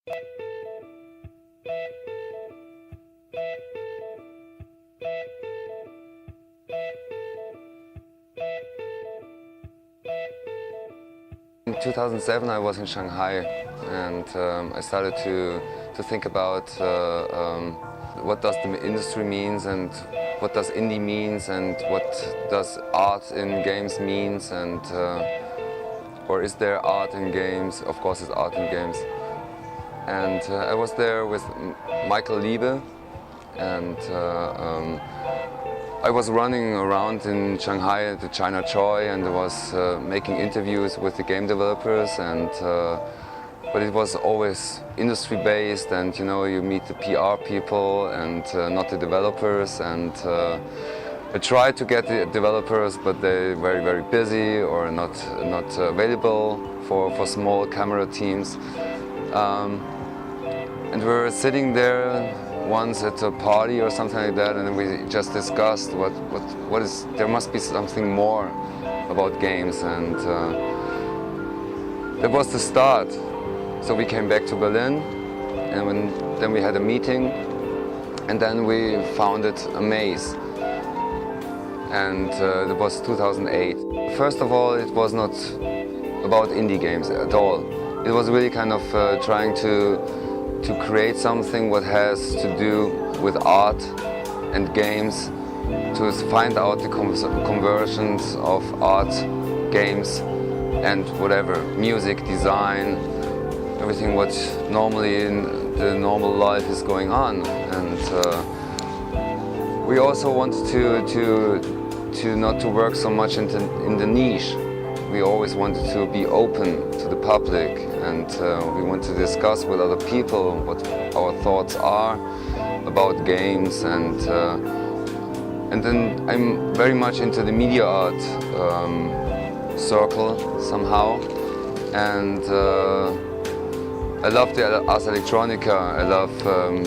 In 2007 I was in Shanghai and I started to think about what does the industry means and what does indie means and what does art in games means, and or is there art in games? Of course it's art in games. And I was there with Michael Liebe, and I was running around in Shanghai at the China Choi, and I was making interviews with the game developers, and but it was always industry-based, and you know, you meet the PR people and not the developers, and I tried to get the developers, but they're very, very busy or not available for small camera teams. And we were sitting there once at a party or something like that, and we just discussed what is, there must be something more about games, and that was the start. So we came back to Berlin, and then we had a meeting, and then we founded Amaze, and it was 2008. First of all, it was not about indie games at all. It was really kind of trying to create something what has to do with art and games, to find out the conversions of art, games, and whatever, music, design, everything what normally in the normal life is going on. And we also wanted to not to work so much in the niche. We always wanted to be open to the public, and we want to discuss with other people what our thoughts are about games, and then I'm very much into the media art circle somehow, and I love the Ars Electronica. I love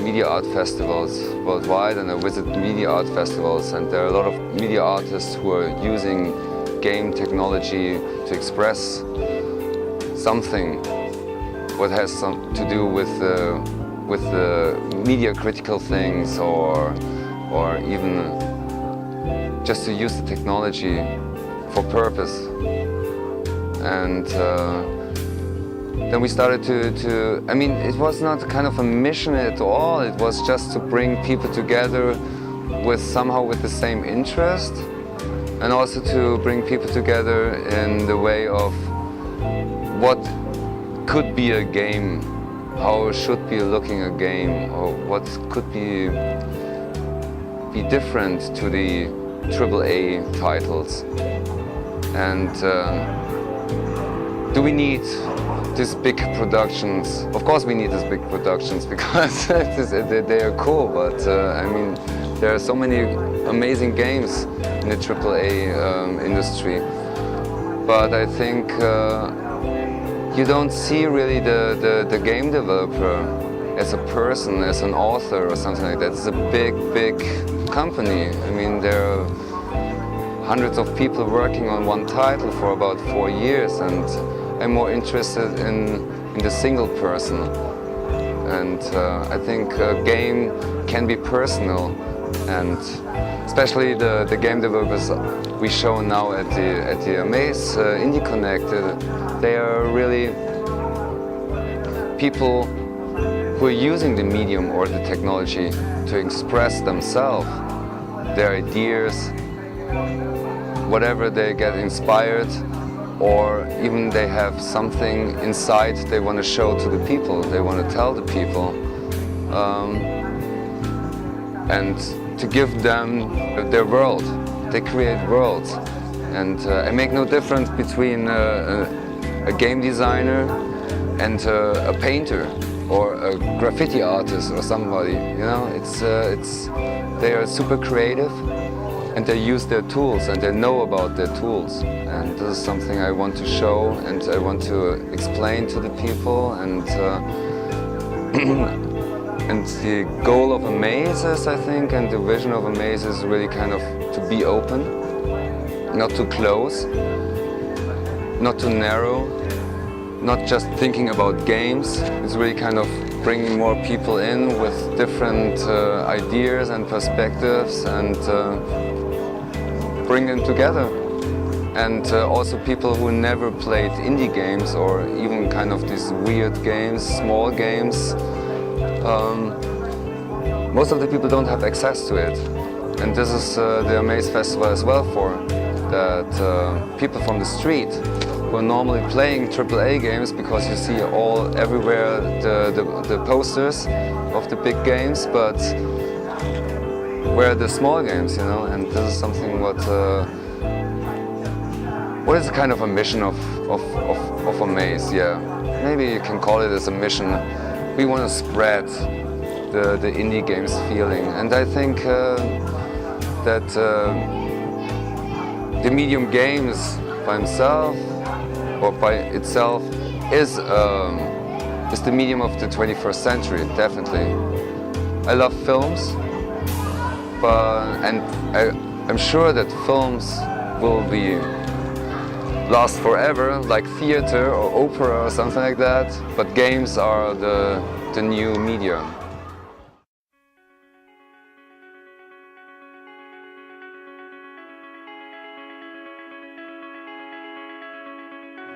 media art festivals worldwide, and I visit media art festivals, and there are a lot of media artists who are using game technology to express something what has to do with the media critical things, or even just to use the technology for purpose. And then we started to, I mean, it was not kind of a mission at all. It was just to bring people together somehow with the same interest, and also to bring people together in the way of what could be a game, how should be looking a game, or what could be different to the AAA titles. And do we need these big productions? Of course we need these big productions, because they are cool, but I mean, there are so many amazing games in the AAA industry. But I think you don't see really the game developer as a person, as an author or something like that. It's a big, big company. I mean, there are hundreds of people working on one title for about 4 years, and I'm more interested in the single person. And I think a game can be personal, and especially the game developers we show now at the Amaze Indie Connect, they are really people who are using the medium or the technology to express themselves, their ideas, whatever they get inspired, or even they have something inside they want to show to the people, they want to tell the people, and to give them their world. They create worlds, and I make no difference between a game designer and a painter or a graffiti artist or somebody. You know, they are super creative, and they use their tools, and they know about their tools. And this is something I want to show, and I want to explain to the people. And and the goal of Amaze is, I think, and the vision of Amaze is really kind of to be open, not too close, not too narrow, not just thinking about games. It's really kind of bringing more people in with different ideas and perspectives and bring them together. And also people who never played indie games or even kind of these weird games, small games. Most of the people don't have access to it. And this is the Amaze Festival as well for, that people from the street who are normally playing AAA games, because you see everywhere the posters of the big games, but where are the small games, you know? And this is something what is kind of a mission of Amaze, yeah. Maybe you can call it as a mission. We want to spread the indie games feeling, and I think that the medium games by himself or by itself is the medium of the 21st century, definitely. I love films, and I'm sure that films will last forever, like theater or opera or something like that, but games are the new media.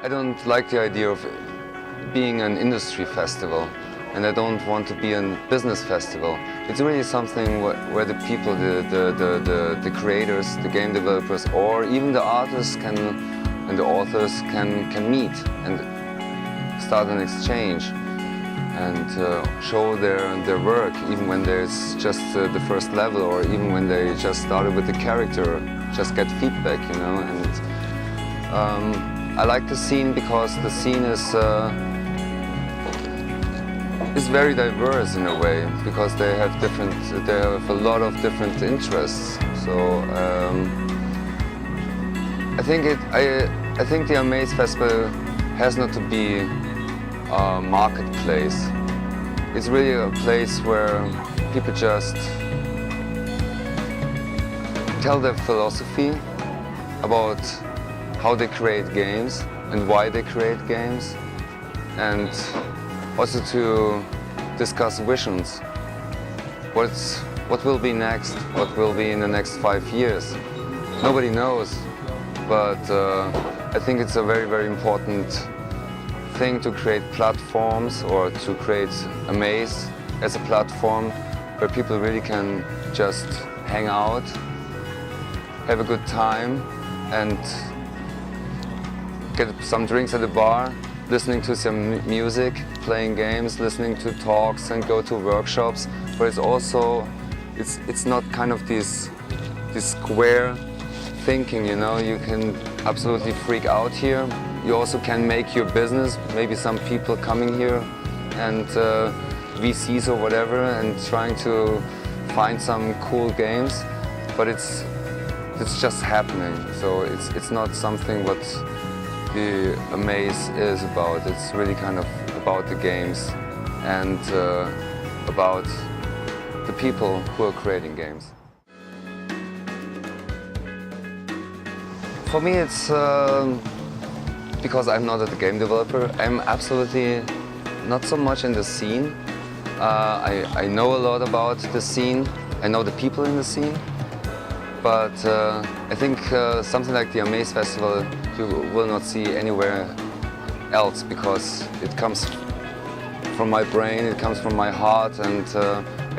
I don't like the idea of being an industry festival, and I don't want to be a business festival. It's really something where the people, the creators, the game developers, or even the artists and the authors can meet and start an exchange and show their work, even when there's just the first level, or even when they just started with the character, just get feedback, you know. And I like the scene because the scene is very diverse in a way, because they have a lot of different interests. So I think the Amaze Festival has not to be a marketplace. It's really a place where people just tell their philosophy about how they create games and why they create games, and also to discuss visions. What will be next? What will be in the next 5 years? Nobody knows, but I think it's a very, very important thing to create platforms, or to create Amaze as a platform where people really can just hang out, have a good time, and get some drinks at the bar, listening to some music, playing games, listening to talks, and go to workshops. But it's also, it's not kind of this square thinking, you know. You can absolutely freak out here. You also can make your business. Maybe some people coming here and VCs or whatever, and trying to find some cool games, but it's just happening. So it's not something what the Amaze is about. It's really kind of about the games and about the people who are creating games. For me, it's because I'm not a game developer. I'm absolutely not so much in the scene. I know a lot about the scene. I know the people in the scene. But I think something like the Amaze Festival you will not see anywhere else, because it comes from my brain, it comes from my heart, and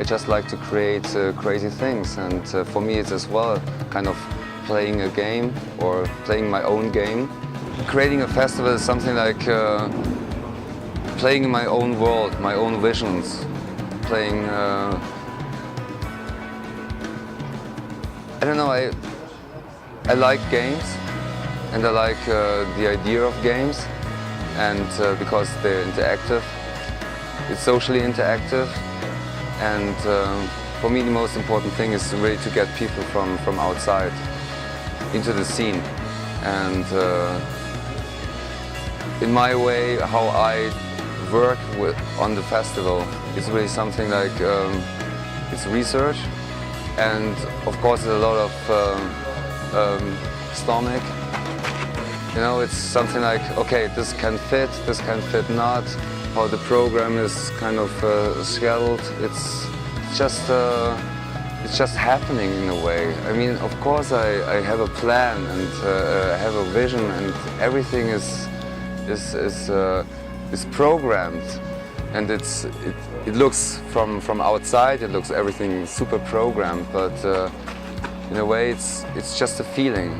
I just like to create crazy things. And for me it's as well kind of playing a game or playing my own game. Creating a festival is something like playing in my own world, my own visions, playing I don't know, I like games, and I like the idea of games, and because they're interactive, it's socially interactive, and for me the most important thing is really to get people from outside into the scene. And in my way, how I work on the festival is really something like it's research, and of course a lot of stomach. You know, it's something like, okay, this can fit not, how the program is kind of scheduled. It's just happening in a way. I mean, of course, I have a plan and I have a vision, and everything is programmed. And it looks from outside, it looks everything super programmed, but in a way, it's just a feeling.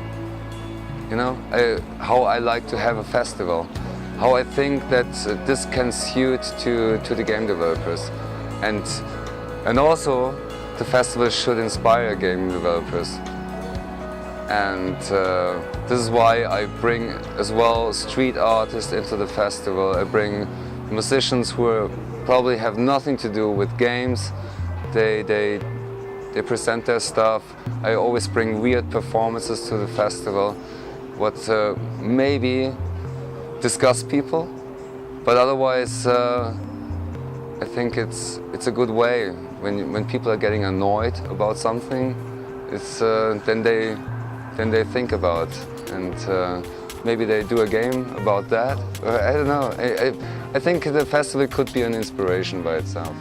You know, how I like to have a festival, how I think that this can suit to the game developers, and also the festival should inspire game developers. And this is why I bring as well street artists into the festival. I bring musicians who probably have nothing to do with games. They present their stuff. I always bring weird performances to the festival, what maybe disgust people, but otherwise I think it's a good way. When people are getting annoyed about something, it's then they think about, and maybe they do a game about that. I don't know. I think the festival could be an inspiration by itself.